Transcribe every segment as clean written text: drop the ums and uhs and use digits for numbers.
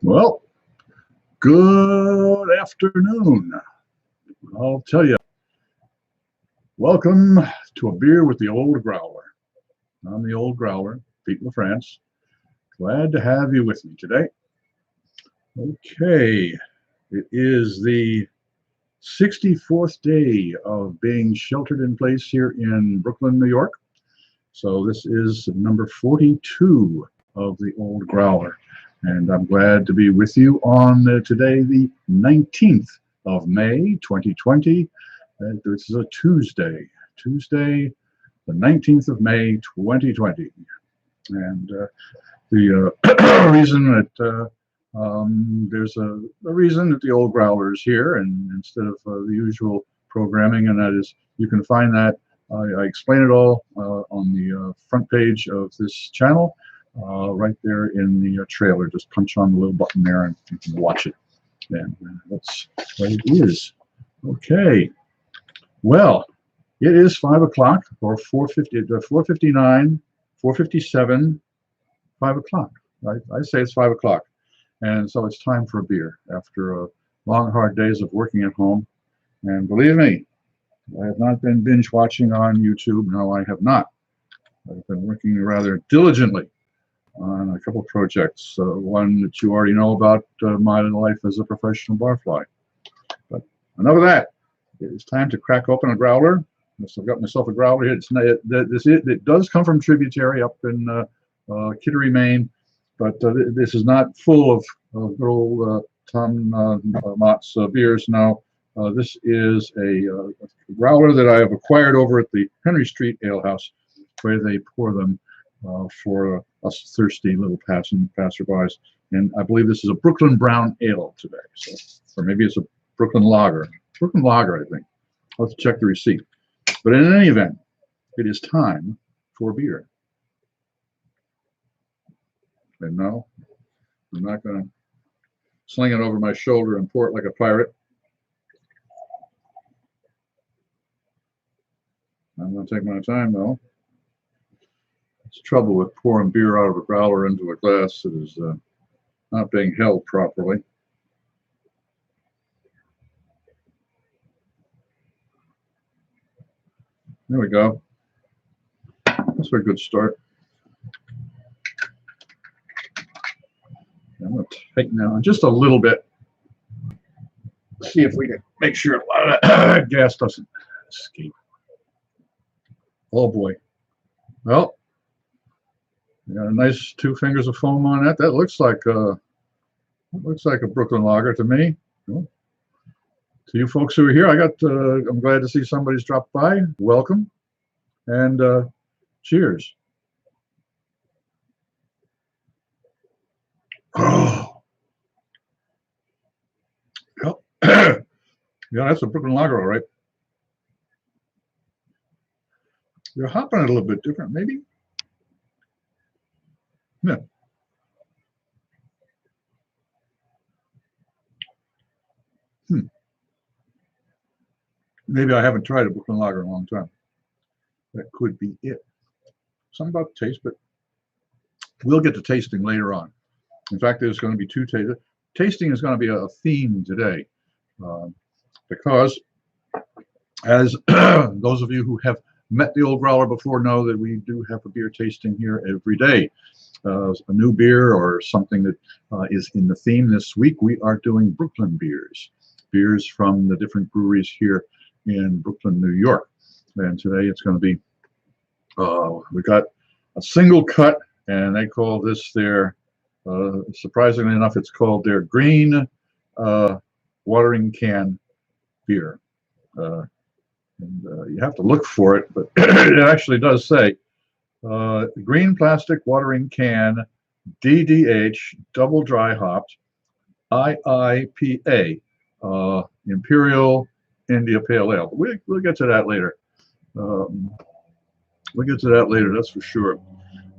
Well, good afternoon. I'll tell you, welcome to a beer with the Old Growler. I'm the Old Growler, Pete LaFrance. Glad to have you with me today. Okay, it is the 64th day of being sheltered in place here in Brooklyn, New York. So this is number 42 of the Old Growler. And I'm glad to be with you on today, the 19th of May, 2020. This is a Tuesday, the 19th of May, 2020. And the reason that there's a reason that the Old Growler is here, and instead of the usual programming, and that is you can find that I explain it all on the front page of this channel. Right there in the trailer. Just punch on the little button there and you can watch it. And that's what it is. Okay. Well, it is 5 o'clock or 4:59, 4:57, 5 o'clock. I say it's 5 o'clock. And so it's time for a beer after long, hard days of working at home. And believe me, I have not been binge watching on YouTube. No, I have not. I've been working rather diligently on a couple of projects. One that you already know about, my life as a professional barfly. But enough of that. It is time to crack open a growler. I've got myself a growler here. It does come from Tributary up in Kittery, Maine, but this is not full of good old Tom Mott's beers. No, this is a growler that I have acquired over at the Henry Street Ale House, where they pour them for us thirsty little passerbys. And I believe this is a Brooklyn Brown Ale today. So, or maybe it's a Brooklyn Lager. Brooklyn Lager, I think. I'll have to check the receipt. But in any event, it is time for beer. And no, I'm not going to sling it over my shoulder and pour it like a pirate. I'm going to take my time, though. It's trouble with pouring beer out of a growler into a glass that is not being held properly. There we go. That's a good start. I'm going to tighten down just a little bit. See if we can make sure a lot of that gas doesn't escape. Oh boy. Well, we got a nice 2 fingers of foam on that. That looks like a Brooklyn Lager to me. Well, to you folks who are here, I'm glad to see somebody's dropped by. Welcome, and cheers. Oh, well, yeah, that's a Brooklyn Lager, all right. You're hopping it a little bit different, maybe. Yeah. Maybe I haven't tried a Brooklyn Lager in a long time. That could be it. Something about the taste, but we'll get to tasting later on. In fact, there's going to be 2 tasting. Tasting is going to be a theme today, because as those of you who have met the Old Growler before know that we do have a beer tasting here every day. A new beer or something that is in the theme. This week we are doing Brooklyn beers from the different breweries here in Brooklyn, New York. And today it's going to be, we got a single cut, and they call this their, surprisingly enough, it's called their green watering can beer. And you have to look for it, but it actually does say green plastic watering can, DDH, double dry hopped, IIPA, Imperial India Pale Ale. We'll get to that later. We'll get to that later, that's for sure.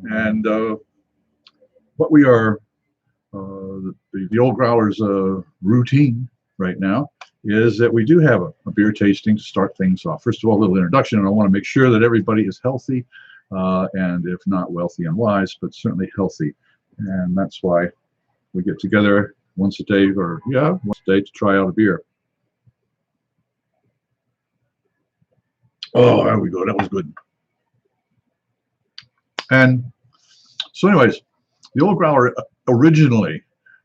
And what we are, the Old Growler's routine right now is that we do have a beer tasting to start things off. First of all, a little introduction, and I want to make sure that everybody is healthy, and if not wealthy and wise, but certainly healthy. And that's why we get together once a day, or yeah, once a day to try out a beer. Oh, there we go. That was good. And so anyways, the Old Growler originally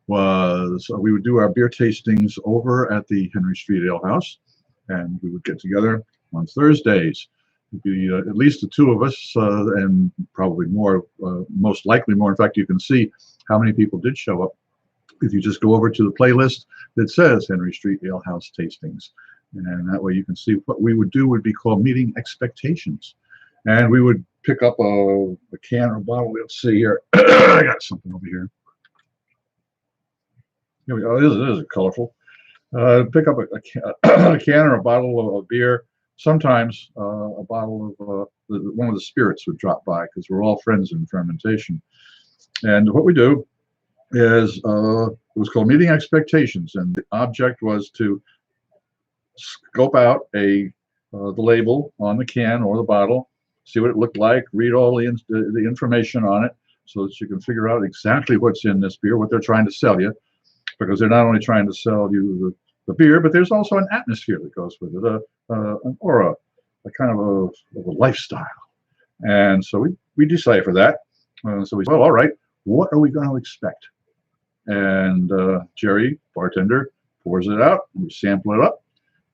was, we would do our beer tastings over at the Henry Street Ale House, and we would get together on Thursdays. It'd be at least the two of us, and probably more, most likely more. In fact, you can see how many people did show up if you just go over to the playlist that says Henry Street Ale House Tastings. And that way you can see what we would do would be called meeting expectations. And we would pick up a can or a bottle. Let's see here. I got something over here. Here we go. This is colorful. Pick up a can or a bottle of beer. Sometimes a bottle of one of the spirits would drop by, because we're all friends in fermentation. And what we do is, it was called meeting expectations, and the object was to scope out the label on the can or the bottle, see what it looked like, read all the information on it, so that you can figure out exactly what's in this beer, what they're trying to sell you, because they're not only trying to sell you the beer, but there's also an atmosphere that goes with it, an aura, a kind of a lifestyle. And so we decipher that. So we say, well, all right, what are we going to expect? And Jerry, bartender, pours it out, we sample it up,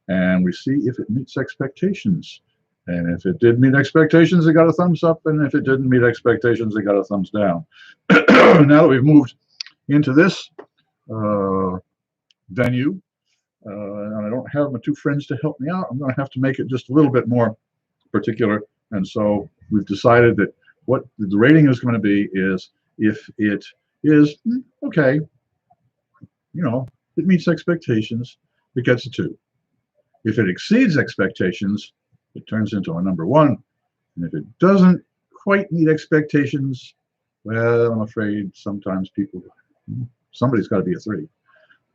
and we see if it meets expectations. And if it did meet expectations, it got a thumbs up, and if it didn't meet expectations, it got a thumbs down. Now that we've moved into this venue, and I don't have my two friends to help me out, I'm going to have to make it just a little bit more particular. And so we've decided that what the rating is going to be is, if it is okay, you know, it meets expectations, it gets a 2. If it exceeds expectations, it turns into a number 1. And if it doesn't quite meet expectations, well, I'm afraid sometimes somebody's got to be a 3.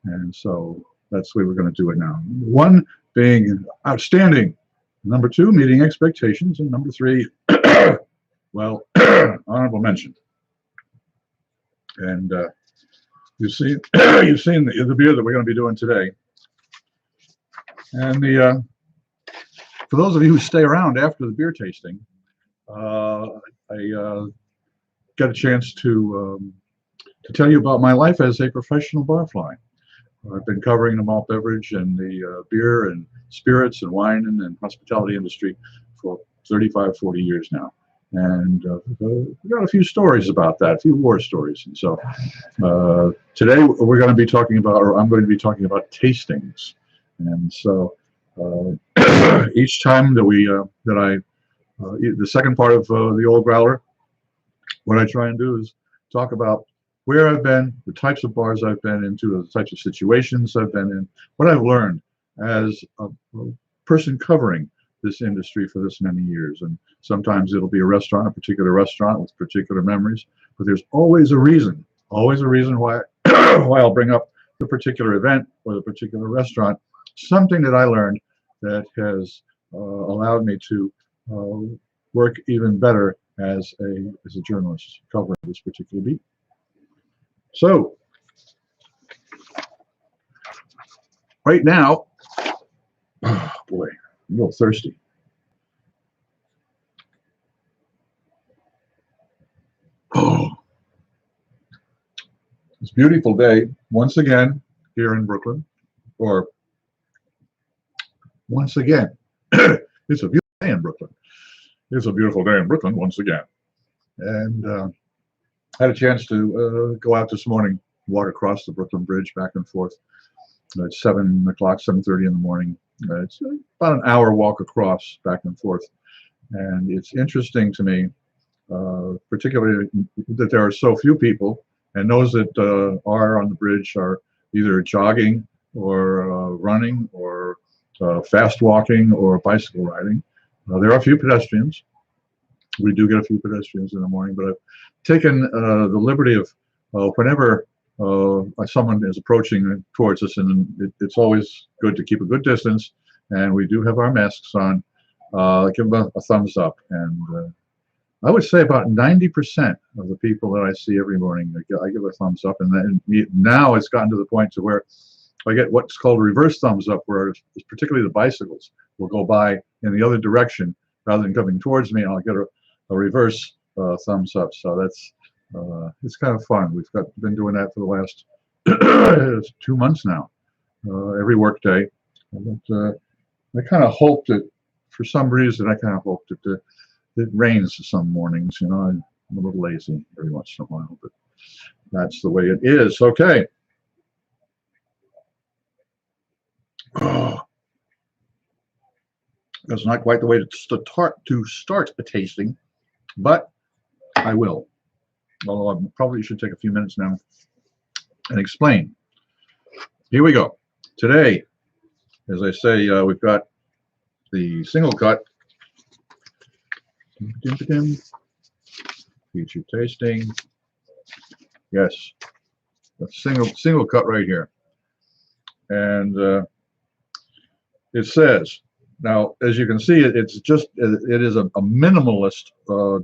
And so that's the way we're going to do it now. 1 being outstanding, number 2 meeting expectations, and number 3, well, honorable mention. And you've seen the beer that we're going to be doing today. And for those of you who stay around after the beer tasting, I got a chance to tell you about my life as a professional barfly. I've been covering the malt beverage and the beer and spirits and wine and hospitality industry for 35, 40 years now. And we got a few stories about that, a few war stories. And so today we're going to be talking about, or I'm going to be talking about tastings. And so each time that the second part of the Old Growler, what I try and do is talk about where I've been, the types of bars I've been into, the types of situations I've been in, what I've learned as a person covering this industry for this many years. And sometimes it'll be a particular restaurant with particular memories, but there's always a reason why why I'll bring up the particular event or the particular restaurant, something that I learned that has allowed me to work even better as a journalist covering this particular beat. So right now, oh boy, I'm a little thirsty. Oh, it's a beautiful day once again here in Brooklyn, or once again, it's a beautiful day in Brooklyn. It's a beautiful day in Brooklyn once again. And had a chance to go out this morning, walk across the Brooklyn Bridge back and forth at 7 o'clock, 7:30 in the morning. It's about an hour walk across back and forth. And it's interesting to me, particularly that there are so few people, and those that are on the bridge are either jogging or running or fast walking or bicycle riding. There are a few pedestrians. We do get a few pedestrians in the morning, but I've taken the liberty of whenever someone is approaching towards us, and it's always good to keep a good distance, and we do have our masks on, give them a thumbs up. And I would say about 90% of the people that I see every morning, I give a thumbs up, and then now it's gotten to the point to where I get what's called a reverse thumbs up, where particularly the bicycles will go by in the other direction rather than coming towards me. I'll get a reverse thumbs up. So that's it's kind of fun. We've been doing that for the last 2 months now, every work day. But I kind of hoped that, for some reason, I kind of hoped that it rains some mornings. You know, I'm a little lazy every once in a while, but that's the way it is. Okay. Oh, that's not quite the way to start a tasting, but I will. Although I probably should take a few minutes now and explain. Here we go. Today, as I say, we've got the single cut. Feature tasting. Yes, that's single cut right here. And it says, now, as you can see, it is a minimalist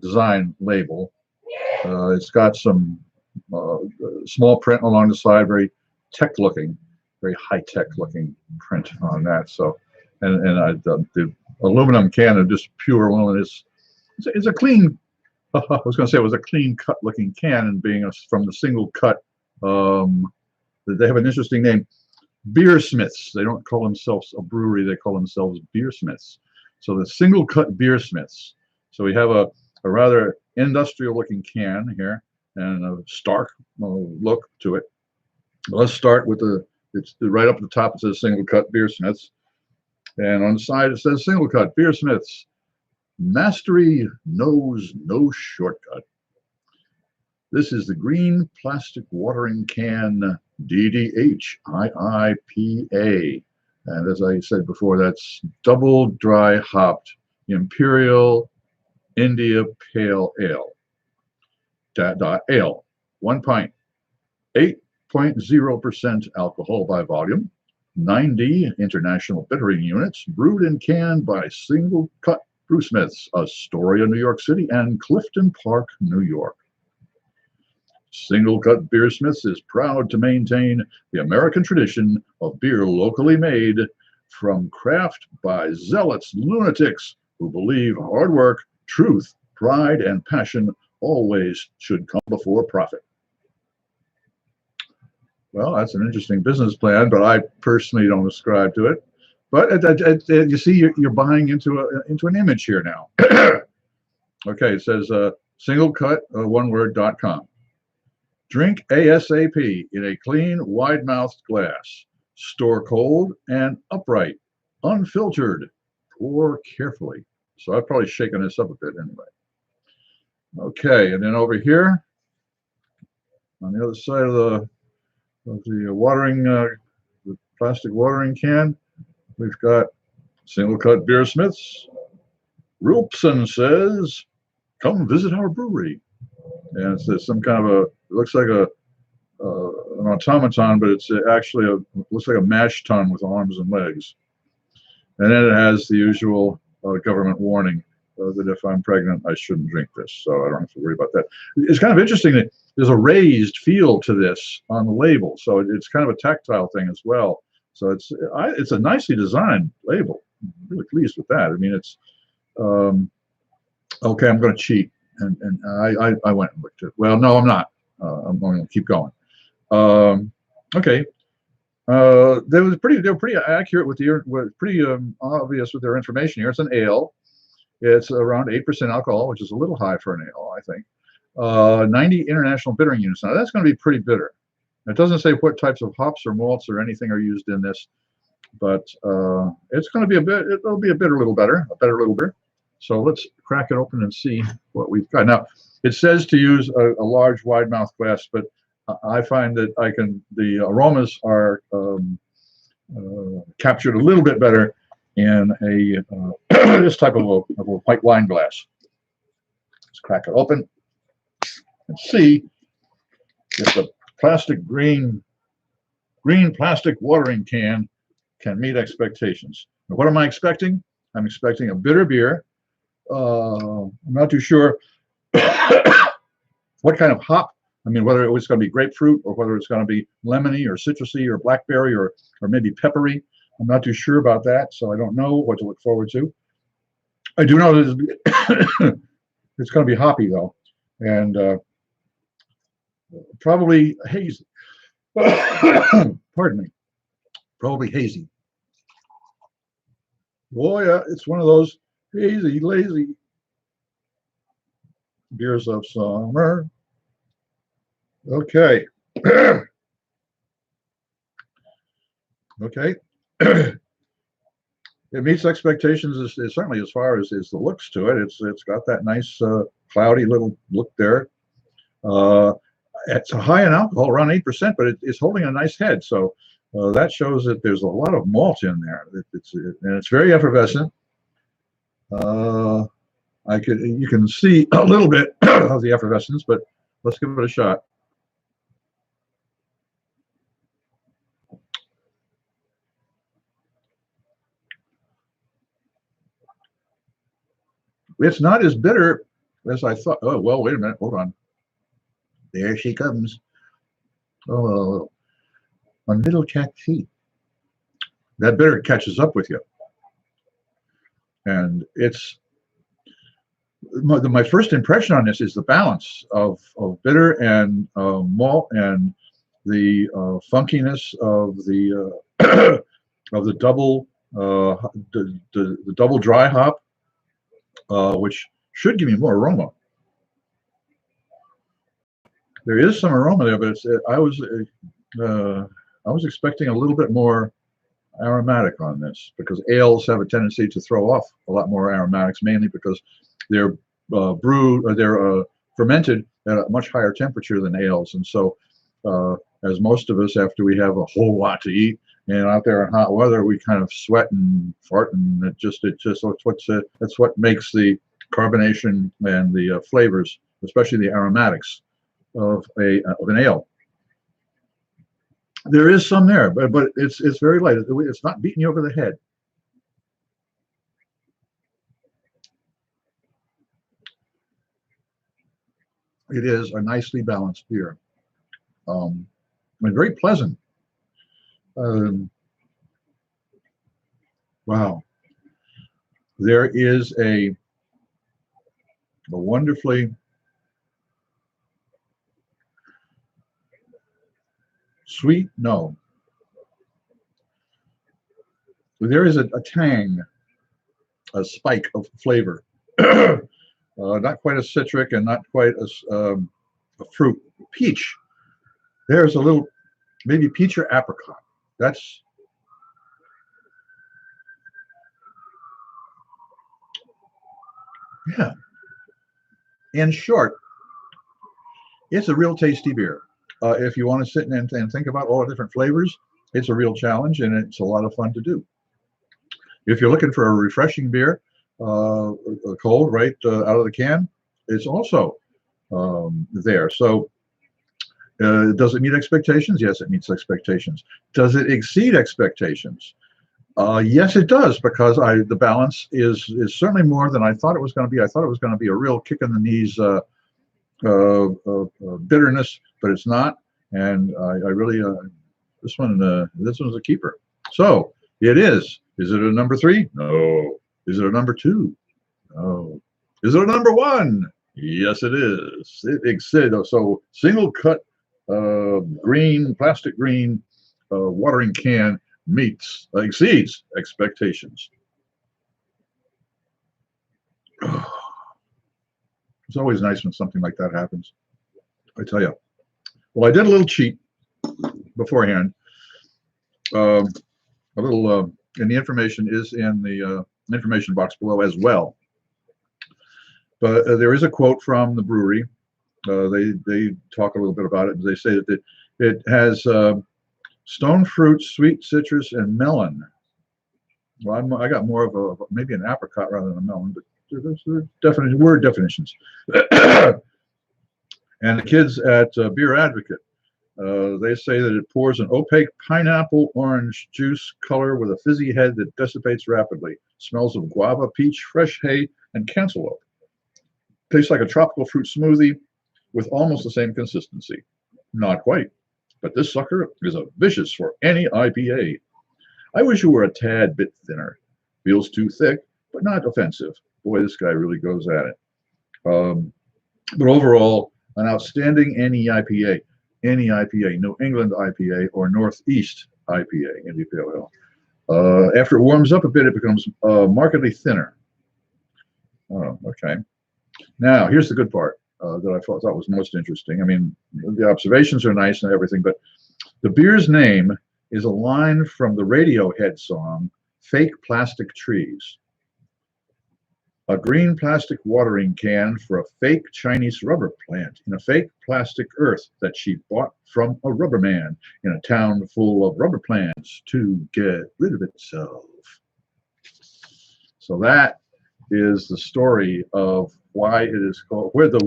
design label. It's got some small print along the side, very tech looking, very high tech looking print on that. So, and the aluminum can of just pure aluminum is a clean. I was going to say it was a clean cut looking can, and being from the single cut, they have an interesting name, Beersmiths. They don't call themselves a brewery; they call themselves Beersmiths. So the single cut Beersmiths. So we have a rather industrial looking can here and a stark look to it. Let's start with it's right up at the top. It says single cut Beersmiths, and on the side it says single cut Beersmiths. Mastery knows no shortcut. This is the green plastic watering can DDH IIPA. And as I said before, that's double dry hopped Imperial India Pale Ale. Ale, 1 pint, 8.0% alcohol by volume, 90 international bittering units, brewed and canned by Single Cut Brewsmiths, Astoria, New York City, and Clifton Park, New York. Single Cut Beersmiths is proud to maintain the American tradition of beer locally made from craft by zealots, lunatics who believe hard work, truth, pride, and passion always should come before profit. Well, that's an interesting business plan, but I personally don't ascribe to it. But you see, you're buying into an image here now. Okay, it says singlecut1word.com. Drink ASAP in a clean, wide-mouthed glass. Store cold and upright, unfiltered. Pour carefully. So I've probably shaken this up a bit anyway. Okay, and then over here, on the other side of the watering, the plastic watering can, we've got Single Cut Beersmiths. Rulpson says, "Come visit our brewery." And it's some kind of it looks like an automaton, but it's actually looks like a mash tun with arms and legs. And then it has the usual government warning that if I'm pregnant, I shouldn't drink this. So I don't have to worry about that. It's kind of interesting that there's a raised feel to this on the label. So it's kind of a tactile thing as well. So it's a nicely designed label. I'm really pleased with that. I mean, it's okay. I'm going to cheat, and I went and looked at it. Well, no, I'm not. I'm going to keep going. Okay. They were pretty accurate with pretty obvious with their information here. It's an ale. It's around 8% alcohol, which is a little high for an ale, I think. 90 international bittering units. Now that's going to be pretty bitter. It doesn't say what types of hops or malts or anything are used in this, but it's going to be it'll be a little better bitter. So let's crack it open and see what we've got. Now it says to use a large wide mouth glass, but I find that the aromas are captured a little bit better in this type of a white wine glass. Let's crack it open and see if the plastic green plastic watering can meet expectations. Now, what am I expecting? I'm expecting a bitter beer. I'm not too sure. what kind of hop. I mean, whether it was going to be grapefruit or whether it's going to be lemony or citrusy or blackberry or maybe peppery. I'm not too sure about that, so I don't know what to look forward to. I do know that it's going to be hoppy, though, and probably hazy. Pardon me. Probably hazy. Oh, yeah, it's one of those hazy, lazy beers of summer. Okay. Okay. It meets expectations certainly as far as the looks to it. It's got that nice cloudy little look there. It's high in alcohol, around 8%, but it's holding a nice head. So that shows that there's a lot of malt in there. And it's very effervescent. You can see a little bit of the effervescence, but let's give it a shot. It's not as bitter as I thought. Oh, well, wait a minute. Hold on. There she comes. Oh, a little taxi. That bitter catches up with you. And it's my first impression on this is the balance of bitter and malt and the funkiness of the of the double the double dry hop, which should give me more aroma. There is some aroma there, but I was expecting a little bit more aromatic on this, because ales have a tendency to throw off a lot more aromatics, mainly because they're brewed or they're fermented at a much higher temperature than ales. And so, as most of us, after we have a whole lot to eat and out there in hot weather, we kind of sweat and fart, and that's what makes the carbonation and the flavors, especially the aromatics of an ale. There is some there, but it's very light. It's not beating you over the head. It is a nicely balanced beer, and very pleasant. Wow, there is a wonderfully sweet. No, there is a tang, a spike of flavor. Not quite as citric and not quite as a fruit. Peach. There's a little, maybe peach or apricot. That's, yeah. In short, it's a real tasty beer. If you want to sit and think about all the different flavors, it's a real challenge, and it's a lot of fun to do. If you're looking for a refreshing beer, cold right out of the can, it's also there. So does it meet expectations? Yes, it meets expectations. Does it exceed expectations? Yes, it does, because the balance is certainly more than I thought it was going to be. I thought it was going to be a real kick in the knees bitterness, but it's not. And I really this one's a keeper. So it is. Is it a number 3? No. Is it a number 2? No. Is it a number 1? Yes, it is. It exceeds. So single cut green, plastic green watering can exceeds expectations. It's always nice when something like that happens, I tell you. Well, I did a little cheat beforehand. A little, and the information is in the information box below as well. But there is a quote from the brewery. They talk a little bit about it. They say that it has stone fruit, sweet citrus, and melon. Well, I got more of maybe an apricot rather than a melon, but there's word definitions. And the kids at Beer Advocate, they say that it pours an opaque pineapple orange juice color with a fizzy head that dissipates rapidly. Smells of guava, peach, fresh hay, and cantaloupe. Tastes like a tropical fruit smoothie with almost the same consistency. Not quite, but this sucker is a vicious for any IPA. I wish it were a tad bit thinner. Feels too thick, but not offensive. Boy, this guy really goes at it. But overall, an outstanding NEIPA, NEIPA, New England IPA, or Northeast IPA, India Pale Ale. After it warms up a bit, it becomes markedly thinner. Oh, okay. Now, here's the good part that I thought was most interesting. I mean, the observations are nice and everything, but the beer's name is a line from the Radiohead song, Fake Plastic Trees. A green plastic watering can for a fake Chinese rubber plant in a fake plastic earth that she bought from a rubber man in a town full of rubber plants to get rid of itself. So that is the story of why it is called, where the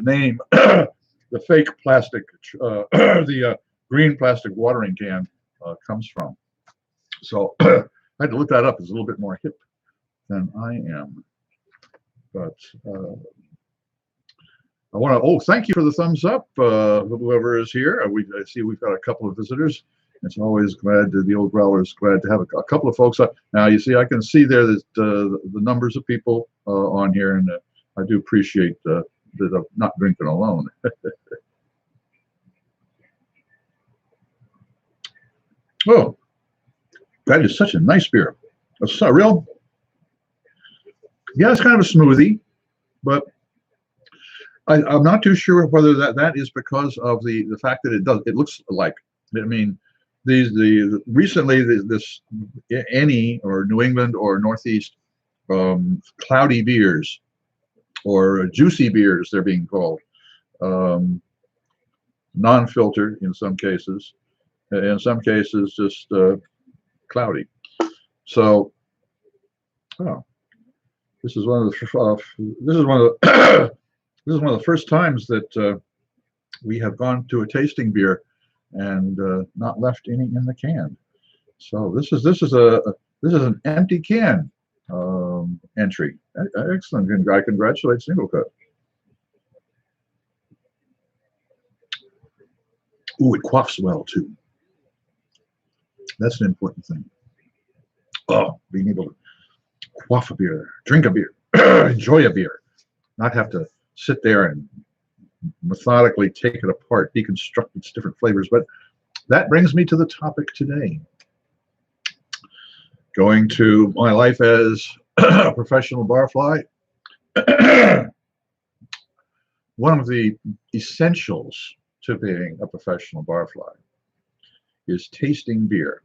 name, the fake plastic, the green plastic watering can comes from. So I had to look that up. It's a little bit more hip than I am, but I want to. Thank you for the thumbs up, whoever is here. I see we've got a couple of visitors. It's always glad to, the Old Growler is glad to have a couple of folks up. Now you see, I can see there that the numbers of people on here, and I do appreciate that I'm not drinking alone. Oh, that is such a nice beer. It's a real. Yeah, it's kind of a smoothie, but I'm not too sure whether that is because of the fact that it looks like, I mean, recently this any or New England or Northeast cloudy beers or juicy beers, they're being called, non-filtered in some cases, in some cases just cloudy. So, oh. This is one of the this is one of the this is one of the first times that we have gone to a tasting beer and not left any in the can. So this is an empty can entry. Excellent. I congratulate Single Cut. Ooh, it quaffs well too. That's an important thing. Oh, being able to quaff a beer, drink a beer, enjoy a beer, not have to sit there and methodically take it apart, deconstruct its different flavors. But that brings me to the topic today. Going to my life as a professional barfly, one of the essentials to being a professional barfly is tasting beer.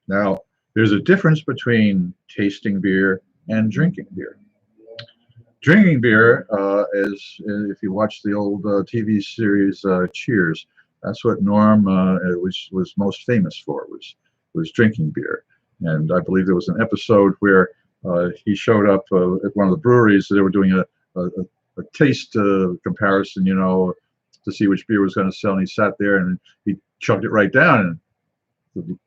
Now, there's a difference between tasting beer and drinking beer. Drinking beer is, if you watch the old TV series Cheers, that's what Norm was most famous for, was drinking beer. And I believe there was an episode where he showed up at one of the breweries. So they were doing a taste comparison, you know, to see which beer was going to sell. And he sat there and he chugged it right down. And the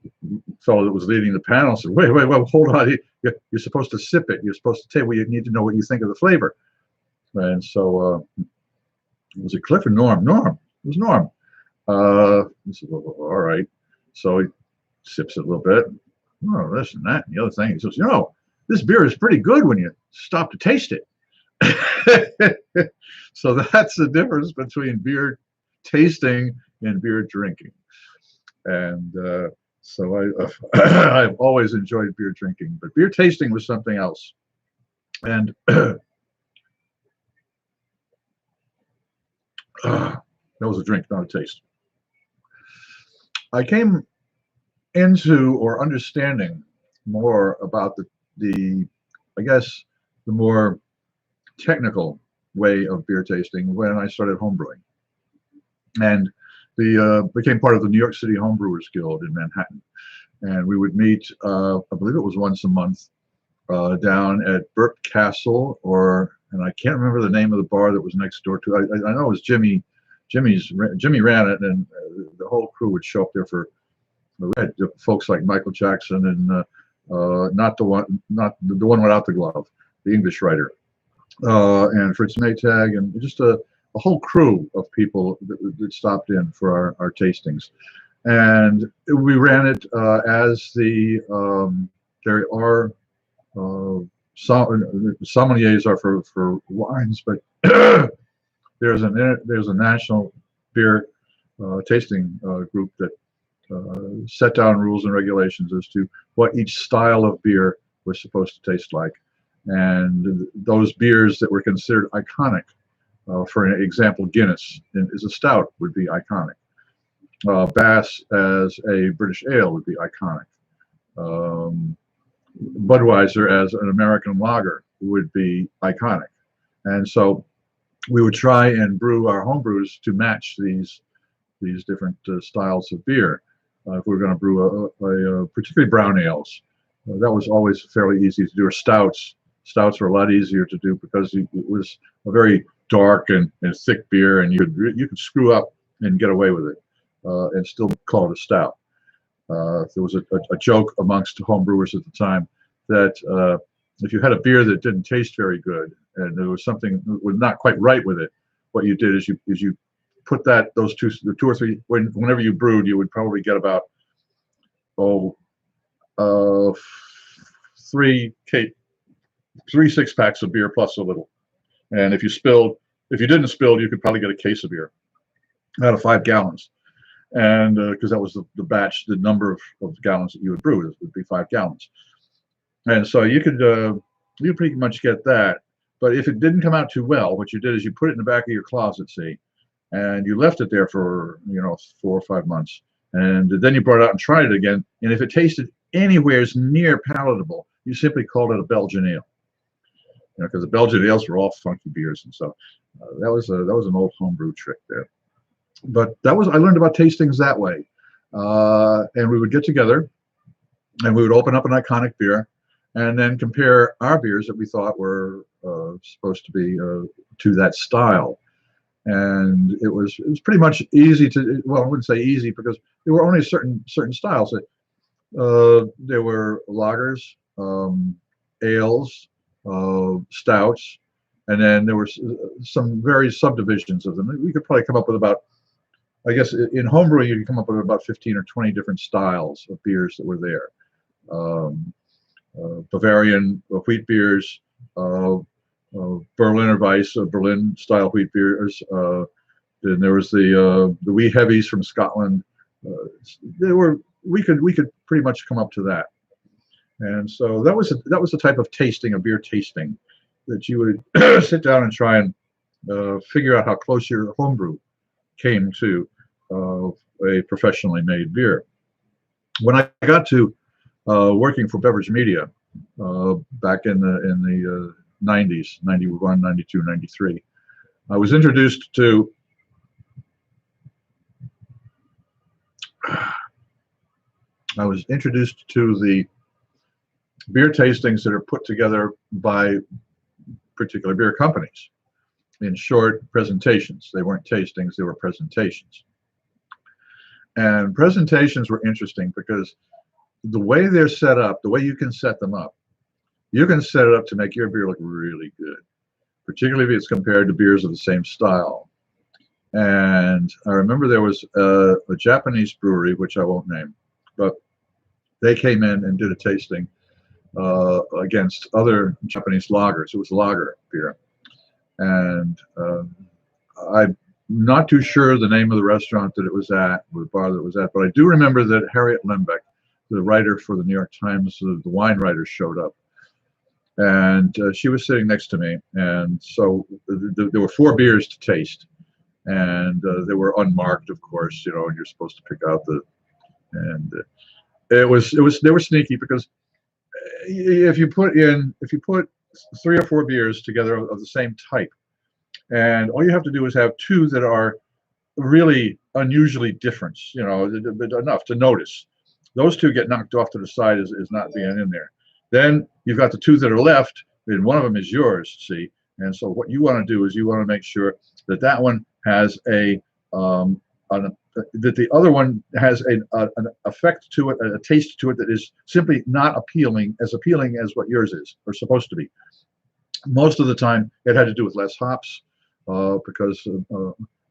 fellow that was leading the panel said, wait, hold on. You're supposed to sip it. You're supposed to tell, well, you need to know what you think of the flavor. And so, was it Cliff or Norm? Norm. It was Norm. He said, well, all right. So he sips it a little bit. Oh, this and that. And the other thing, he says, you know, this beer is pretty good when you stop to taste it. So that's the difference between beer tasting and beer drinking. And so I've always enjoyed beer drinking, but beer tasting was something else. And that was a drink, not a taste. I came into or understanding more about the I guess the more technical way of beer tasting when I started homebrewing, and became part of the New York City Homebrewers Guild in Manhattan. And we would meet, I believe it was once a month, down at Burke Castle, and I can't remember the name of the bar that was next door to it. I know it was Jimmy ran it, and the whole crew would show up there for, we had folks like Michael Jackson and not the one without the glove, the English writer. and Fritz Maytag, and just a whole crew of people that stopped in for our tastings. And we ran it as there are sommeliers are for wines, but there's a national beer tasting group that set down rules and regulations as to what each style of beer was supposed to taste like. And those beers that were considered iconic, for an example, Guinness is a stout, would be iconic. Bass as a British ale would be iconic. Budweiser as an American lager would be iconic. And so we would try and brew our home brews to match these different styles of beer. If we were going to brew particularly brown ales, that was always fairly easy to do. Or stouts were a lot easier to do because it was a very dark and thick beer, and you could screw up and get away with it and still call it a stout. There was a joke amongst home brewers at the time that if you had a beer that didn't taste very good and there was something that was not quite right with it, what you did is you put those two or three, whenever you brewed, you would probably get about 3 6-packs of beer plus a little. And if you didn't spill, you could probably get a case of beer out of 5 gallons. And because that was the batch, the number of gallons that you would brew would be 5 gallons. And so you could pretty much get that. But if it didn't come out too well, what you did is you put it in the back of your closet, see, and you left it there for 4 or 5 months, and then you brought it out and tried it again. And if it tasted anywhere near palatable, you simply called it a Belgian ale. Because the Belgian ales were all funky beers, and so that was an old homebrew trick there. But I learned about tastings that way, and we would get together, and we would open up an iconic beer, and then compare our beers that we thought were supposed to be to that style. And it was pretty much easy to, well, I wouldn't say easy because there were only certain styles. There were lagers, ales, stouts, and then there were some various subdivisions of them. We could probably come up with about, I guess in homebrew you could come up with about 15 or 20 different styles of beers that were there. Bavarian wheat beers, Berliner Weiss, Berlin style wheat beers. Then there was the wee heavies from Scotland. We could pretty much come up to that. And so that was the type of tasting, a beer tasting, that you would sit down and try and figure out how close your homebrew came to a professionally made beer. When I got to working for beverage media back in the 90s, 91, 92, 93, I was introduced to the beer tastings that are put together by particular beer companies. In short, presentations. They weren't tastings, they were presentations. And presentations were interesting because the way they're set up, the way you can set them up, you can set it up to make your beer look really good, particularly if it's compared to beers of the same style. And I remember there was a Japanese brewery, which I won't name, but they came in and did a tasting against other Japanese lagers. It was lager beer. And I'm not too sure the name of the restaurant that it was at, or the bar that it was at, but I do remember that Harriet Lembeck, the writer for the New York Times, the wine writer, showed up. And she was sitting next to me. And so there were 4 beers to taste. And they were unmarked, of course, and you're supposed to pick out they were sneaky because if you put 3 or 4 beers together of the same type, and all you have to do is have 2 that are really unusually different, enough to notice. Those 2 get knocked off to the side as not being in there. Then you've got the 2 that are left, and one of them is yours, see? And so what you want to do is you want to make sure that one has that the other one has an effect to it, a taste to it that is simply not appealing as what yours is or supposed to be. Most of the time, it had to do with less hops because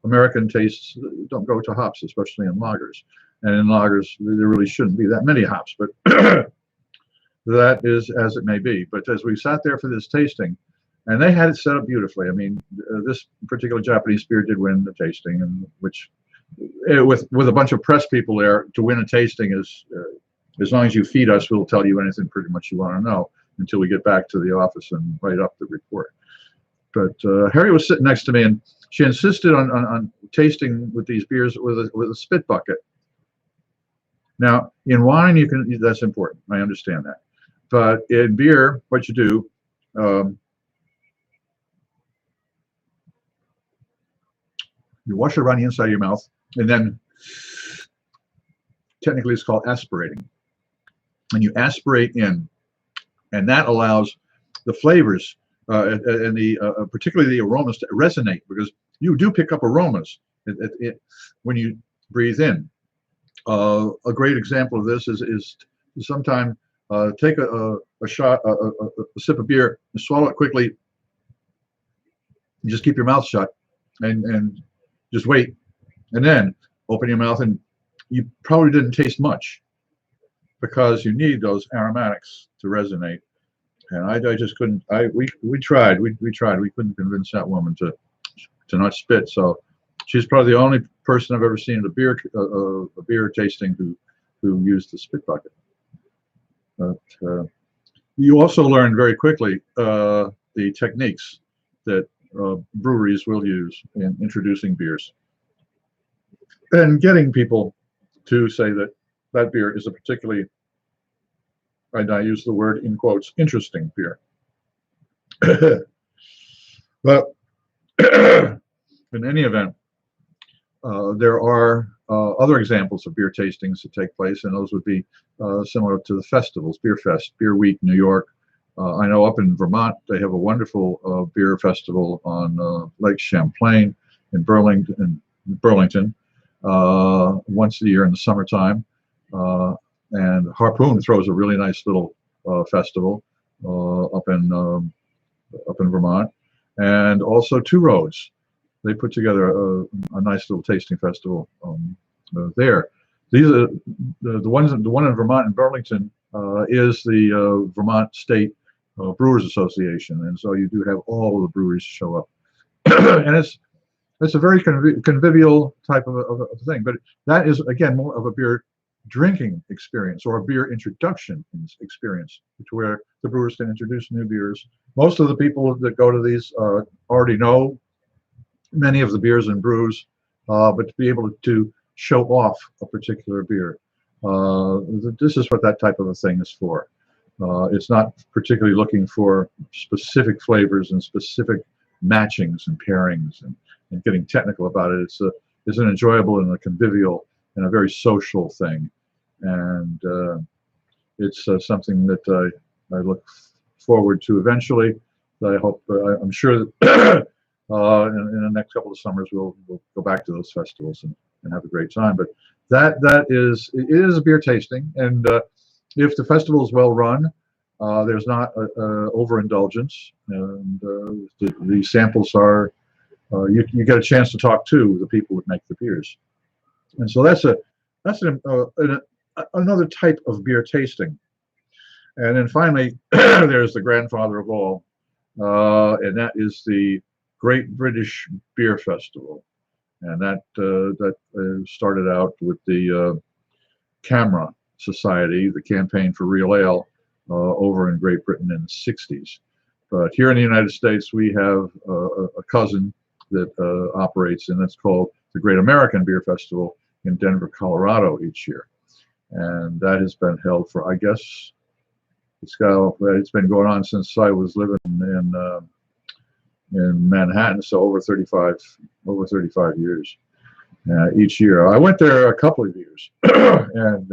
American tastes don't go to hops, especially in lagers. And in lagers, there really shouldn't be that many hops, but that is as it may be. But as we sat there for this tasting, and they had it set up beautifully. I mean, this particular Japanese beer did win the tasting, and which with a bunch of press people there, to win a tasting is as long as you feed us, we'll tell you anything pretty much you want to know until we get back to the office and write up the report. But Harry was sitting next to me, and she insisted on tasting with these beers with a spit bucket. Now, in wine, that's important. I understand that. But in beer, what you do, you wash it around the inside of your mouth, and then technically it's called aspirating. And you aspirate in, and that allows the flavors and particularly the aromas to resonate, because you do pick up aromas when you breathe in. A great example of this is sometime take a shot, a sip of beer, and swallow it quickly. You just keep your mouth shut and just wait, and then open your mouth, and you probably didn't taste much because you need those aromatics to resonate. And I just couldn't. We tried. We couldn't convince that woman to not spit. So she's probably the only person I've ever seen at a beer tasting who used the spit bucket. But you also learn very quickly the techniques that breweries will use in introducing beers and getting people to say that that beer is a particularly, and I use the word in quotes, interesting beer. But in any event, there are other examples of beer tastings that take place, and those would be similar to the festivals, Beer Fest, Beer Week, New York. I know up in Vermont, they have a wonderful beer festival on Lake Champlain in Burlington once a year in the summertime. And Harpoon throws a really nice little festival up in Vermont, and also Two Roads. They put together a nice little tasting festival there. These are the one in Vermont and Burlington is the Vermont State Brewers Association, and so you do have all of the breweries show up, and it's a very convivial type of thing. But that is again more of a beer drinking experience or a beer introduction experience, to where the brewers can introduce new beers. Most of the people that go to these already know many of the beers and brews, but to be able to show off a particular beer, this is what that type of a thing is for. It's not particularly looking for specific flavors and specific matchings and pairings and getting technical about it. It's an enjoyable and a convivial and a very social thing, and it's something that I look forward to eventually. I hope, I'm sure that in the next couple of summers we'll go back to those festivals and have a great time. But it is a beer tasting, and if the festival is well run, there's not overindulgence, and the samples are you get a chance to talk to the people that make the beers, and so that's another type of beer tasting. And then finally, there's the grandfather of all, and that is the Great British Beer Festival, and that started out with the CAMRA Society, the Campaign for Real Ale, over in Great Britain in the 60s. But here in the United States, we have a cousin that operates, and it's called the Great American Beer Festival in Denver, Colorado each year. And that has been held for, I guess, it's been going on since I was living in Manhattan, so over 35 years each year. I went there a couple of years, and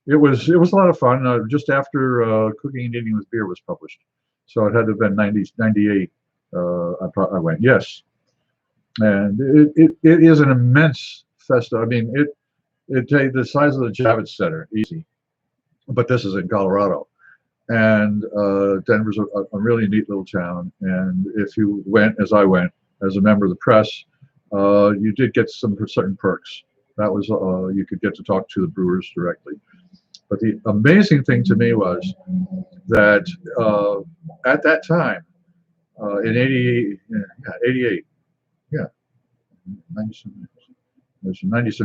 it was a lot of fun. Just after Cooking and Eating with Beer was published, so it had to have been 98. I went, yes, and it is an immense festival. I mean, it takes the size of the Javits Center, easy, but this is in Colorado, And Denver's a really neat little town. And if you went, as I went, as a member of the press, you did get some certain perks. That was you could get to talk to the brewers directly. But the amazing thing to me was that at that time, in 88, yeah, 97,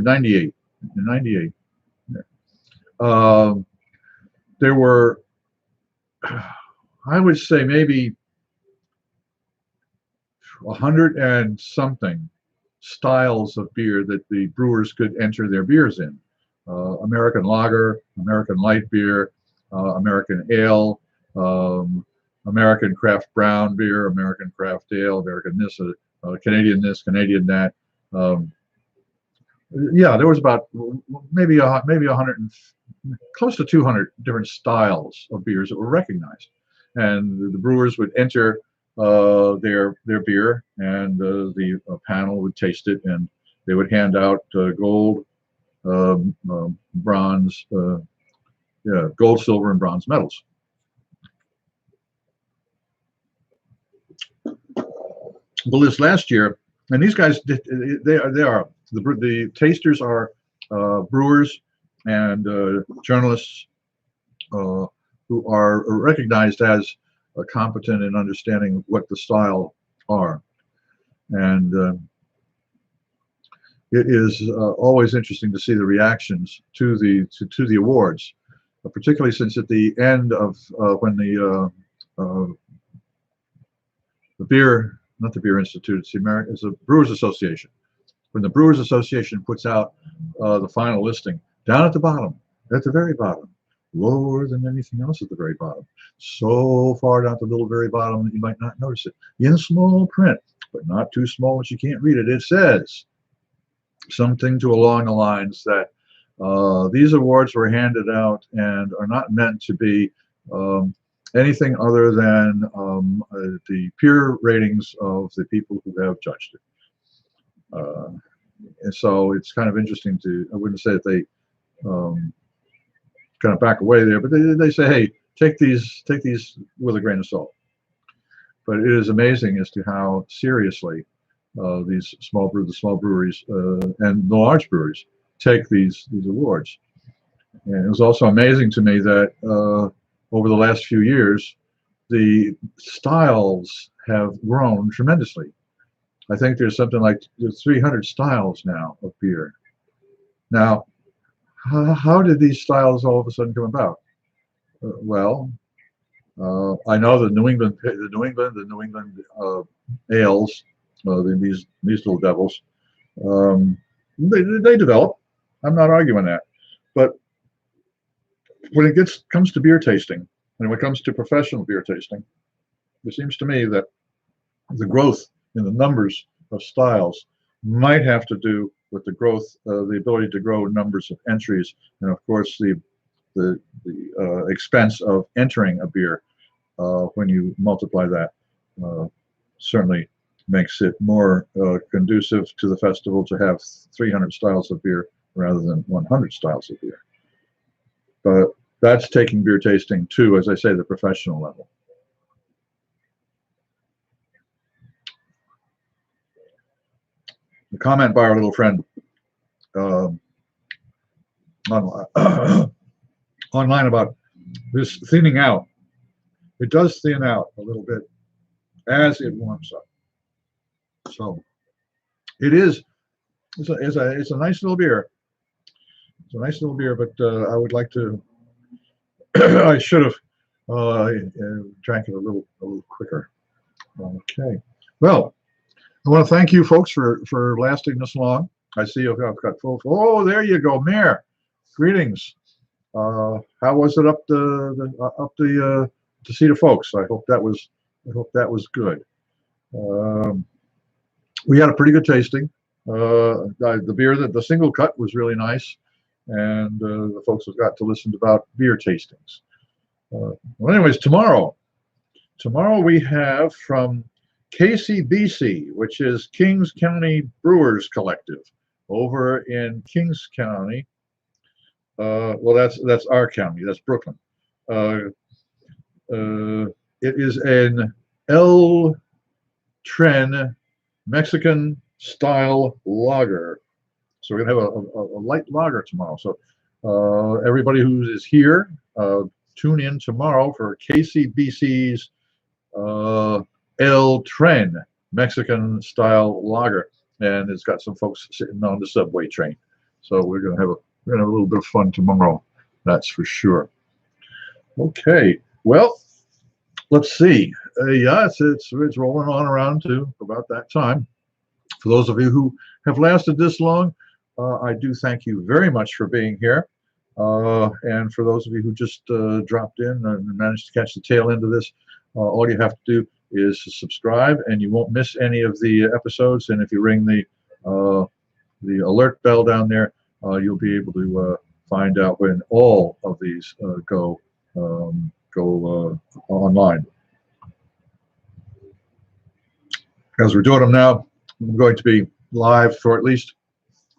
98, in 98, yeah. There were, I would say, maybe 100 and something styles of beer that the brewers could enter their beers in. American lager, American light beer, American ale, American craft brown beer, American craft ale, American this, Canadian this, Canadian that. Yeah, there was about maybe 100 and close to 200 different styles of beers that were recognized, and the brewers would enter their beer, and the panel would taste it, and they would hand out gold, bronze, yeah, gold, silver, and bronze medals. Well, this last year, and these guys, they are the tasters are brewers and journalists who are recognized as competent in understanding what the style are, and it is always interesting to see the reactions to the awards, particularly since at the end of when the beer, not the Beer Institute, it's the Brewers Association. When the Brewers Association puts out the final listing, down at the bottom, at the very bottom, lower than anything else at the very bottom, so far down at the little very bottom that you might not notice it, in small print, but not too small that you can't read it, it says something along the lines that these awards were handed out and are not meant to be anything other than the peer ratings of the people who have judged it. And so it's kind of interesting to, I wouldn't say that they kind of back away there, but they say, hey, take these with a grain of salt. But it is amazing as to how seriously the small breweries and the large breweries take these awards. And it was also amazing to me that over the last few years, the styles have grown tremendously. I think there's something like 300 styles now of beer. Now, how did these styles all of a sudden come about? Well, I know the New England ales, these little devils, they develop. I'm not arguing that, but when it comes to beer tasting, and when it comes to professional beer tasting, it seems to me that the growth in the numbers of styles might have to do with the growth, the ability to grow numbers of entries, and of course the expense of entering a beer. When you multiply that, certainly makes it more conducive to the festival to have 300 styles of beer rather than 100 styles of beer. But that's taking beer tasting to, as I say, the professional level. A comment by our little friend online about this thinning out. It does thin out a little bit as it warms up. So it is. It's a nice little beer. It's a nice little beer, but I would like to. I should have drank it a little quicker. Okay. Well, I want to thank you folks for lasting this long. I see I've got full. Oh, there you go, Mayor. Greetings. How was it up to see the folks? I hope that was good. We had a pretty good tasting. The beer, the single cut was really nice, and the folks have got to listen about beer tastings. Well, anyways, tomorrow we have from KCBC, which is Kings County Brewers Collective, over in Kings County. Well, that's our county. That's Brooklyn. It is an El Tren Mexican style lager. So we're going to have a light lager tomorrow. So everybody who is here, tune in tomorrow for KCBC's El Tren Mexican style lager. And it's got some folks sitting on the subway train. So we're going to have a little bit of fun tomorrow. That's for sure. Okay. Well, let's see. Yeah, it's rolling on around to about that time. For those of you who have lasted this long, I do thank you very much for being here. And for those of you who just dropped in and managed to catch the tail end of this, all you have to do is subscribe, and you won't miss any of the episodes. And if you ring the alert bell down there, you'll be able to find out when all of these go online. As we're doing them now, I'm going to be live for at least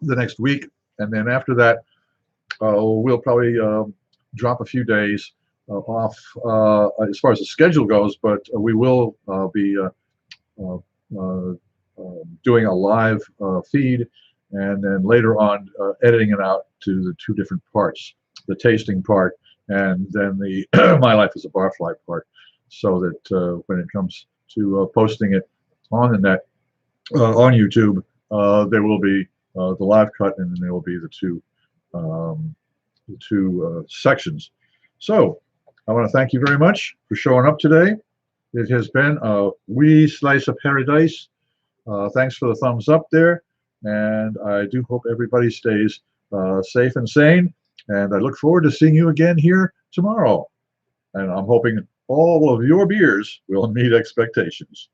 the next week, and then after that, we'll probably drop a few days off as far as the schedule goes, but we will be doing a live feed, and then later on editing it out to the two different parts, the tasting part and then the My Life as a Barfly part, so that when it comes to posting it on the net, on YouTube, there will be the live cut, and then there will be the two sections. So I want to thank you very much for showing up today. It has been a wee slice of paradise. Thanks for the thumbs up there, and I do hope everybody stays safe and sane, and I look forward to seeing you again here tomorrow. And I'm hoping all of your beers will meet expectations.